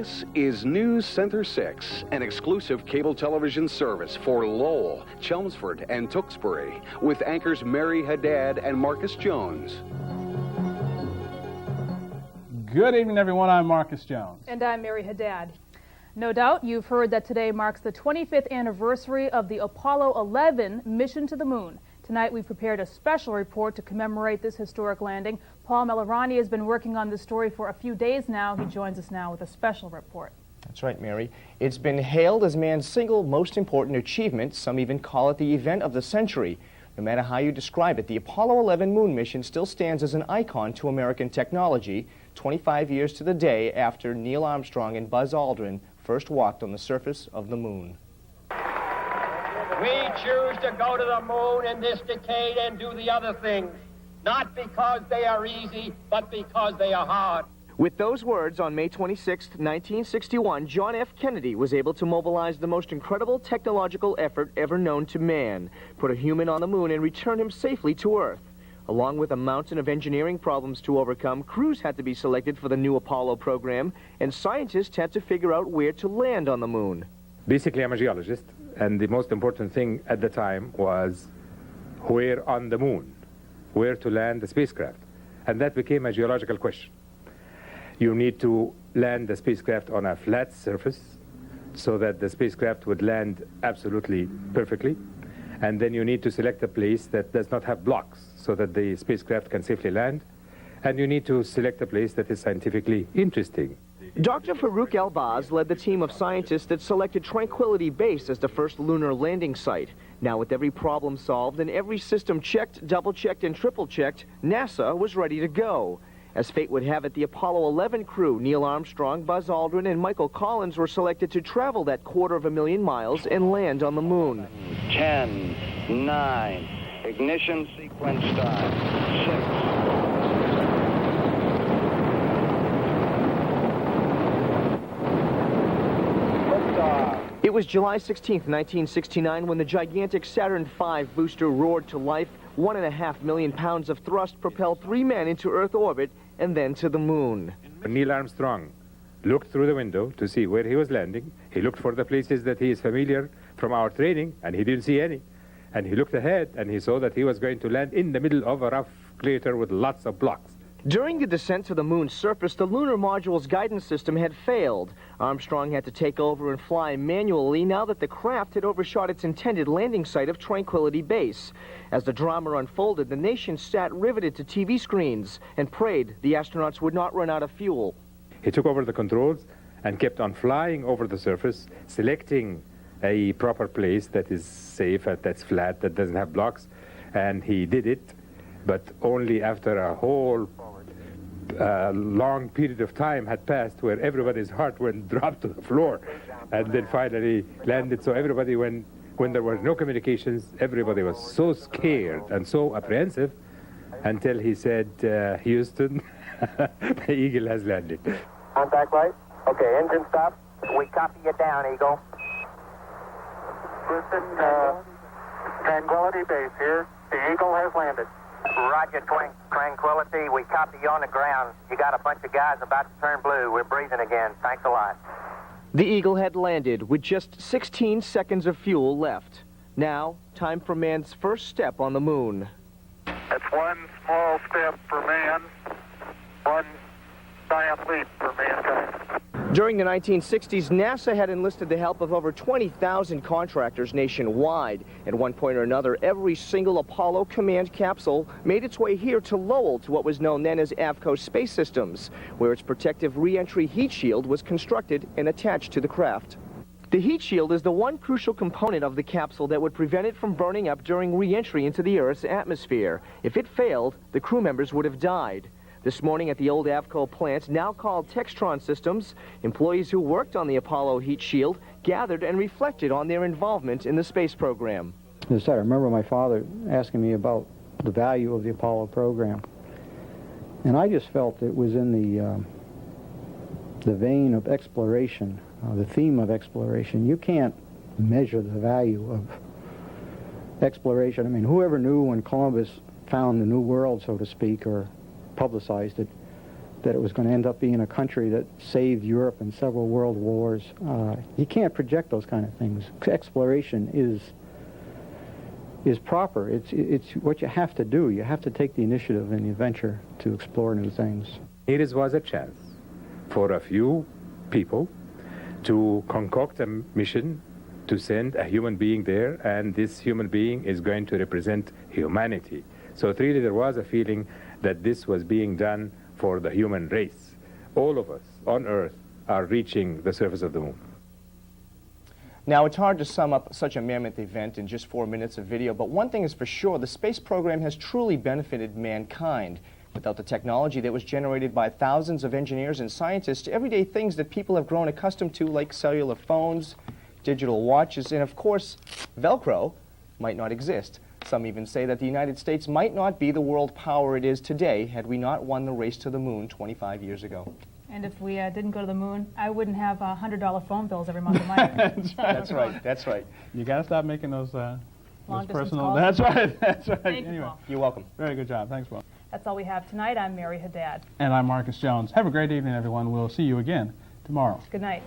This is NewsCenter 6, an exclusive cable television service for Lowell, Chelmsford, and Tewksbury, with anchors Mary Haddad and Marcus Jones. Good evening, everyone. I'm Marcus Jones. And I'm Mary Haddad. No doubt you've heard that today marks the 25th anniversary of the Apollo 11 mission to the moon. Tonight we've prepared a special report to commemorate this historic landing. Paul Melarani has been working on this story for a few days now. He joins us now with a special report. That's right, Mary. It's been hailed as man's single most important achievement. Some even call it the event of the century. No matter how you describe it, the Apollo 11 moon mission still stands as an icon to American technology, 25 years to the day after Neil Armstrong and Buzz Aldrin first walked on the surface of the moon. We choose to go to the moon in this decade and do the other things, not because they are easy, but because they are hard. With those words, on May 26, 1961, John F. Kennedy was able to mobilize the most incredible technological effort ever known to man, put a human on the moon and return him safely to Earth. Along with a mountain of engineering problems to overcome, crews had to be selected for the new Apollo program, and scientists had to figure out where to land on the moon. Basically, I'm a geologist, and the most important thing at the time was where on the moon, where to land the spacecraft. And that became a geological question. You need to land the spacecraft on a flat surface so that the spacecraft would land absolutely perfectly. And then you need to select a place that does not have blocks so that the spacecraft can safely land. And you need to select a place that is scientifically interesting. Dr. Farouk Elbaz led the team of scientists that selected Tranquility Base as the first lunar landing site. Now, with every problem solved and every system checked, double-checked, and triple-checked, NASA was ready to go. As fate would have it, the Apollo 11 crew, Neil Armstrong, Buzz Aldrin, and Michael Collins, were selected to travel that 250,000 miles and land on the moon. 10, 9, ignition sequence start, 6. It was July 16, 1969, when the gigantic Saturn V booster roared to life. 1.5 million pounds of thrust propelled 3 men into Earth orbit and then to the moon. Neil Armstrong looked through the window to see where he was landing. He looked for the places that he is familiar from our training, and he didn't see any. And he looked ahead, and he saw that he was going to land in the middle of a rough crater with lots of blocks. During the descent to the moon's surface, the lunar module's guidance system had failed. Armstrong had to take over and fly manually now that the craft had overshot its intended landing site of Tranquility Base. As the drama unfolded, the nation sat riveted to TV screens and prayed the astronauts would not run out of fuel. He took over the controls and kept on flying over the surface, selecting a proper place that is safe, that's flat, that doesn't have blocks, and he did it, but only after a whole long period of time had passed where everybody's heart went dropped to the floor and then finally landed. So everybody, when there were no communications, everybody was so scared and so apprehensive until he said, Houston, the Eagle has landed. Contact light. Okay, engine stop. We copy you down, Eagle. Houston, Tranquility Base here. The Eagle has landed. Roger, Tranquility. We copy you on the ground. You got a bunch of guys about to turn blue. We're breathing again. Thanks a lot. The Eagle had landed with just 16 seconds of fuel left. Now, time for man's first step on the moon. That's one small step for man, one giant leap for mankind. During the 1960s, NASA had enlisted the help of over 20,000 contractors nationwide. At one point or another, every single Apollo command capsule made its way here to Lowell, to what was known then as Avco Space Systems, where its protective re-entry heat shield was constructed and attached to the craft. The heat shield is the one crucial component of the capsule that would prevent it from burning up during re-entry into the Earth's atmosphere. If it failed, the crew members would have died. This morning at the old Avco plant, now called Textron Systems, employees who worked on the Apollo heat shield gathered and reflected on their involvement in the space program. As I said, I remember my father asking me about the value of the Apollo program. And I just felt it was in the vein of exploration, the theme of exploration. You can't measure the value of exploration. I mean, whoever knew when Columbus found the New World, so to speak, or publicized it, that it was going to end up being a country that saved Europe in several world wars. You can't project those kind of things. Exploration is proper. It's what you have to do. You have to take the initiative and the adventure to explore new things. It was a chance for a few people to concoct a mission to send a human being there, and this human being is going to represent humanity. So really there was a feeling that this was being done for the human race. All of us on Earth are reaching the surface of the moon. Now, it's hard to sum up such a mammoth event in just 4 minutes of video, but one thing is for sure, the space program has truly benefited mankind. Without the technology that was generated by thousands of engineers and scientists to everyday things that people have grown accustomed to, like cellular phones, digital watches, and of course, Velcro, might not exist. Some even say that the United States might not be the world power it is today had we not won the race to the moon 25 years ago. And if we didn't go to the moon, I wouldn't have $100 phone bills every month of my life. That's right, that's right. You got to stop making those personal... calls. That's right, that's right. Thank you, Anyway, Paul. You're welcome. very good job. Thanks, Paul. That's all we have tonight. I'm Mary Haddad. And I'm Marcus Jones. Have a great evening, everyone. We'll see you again tomorrow. Good night.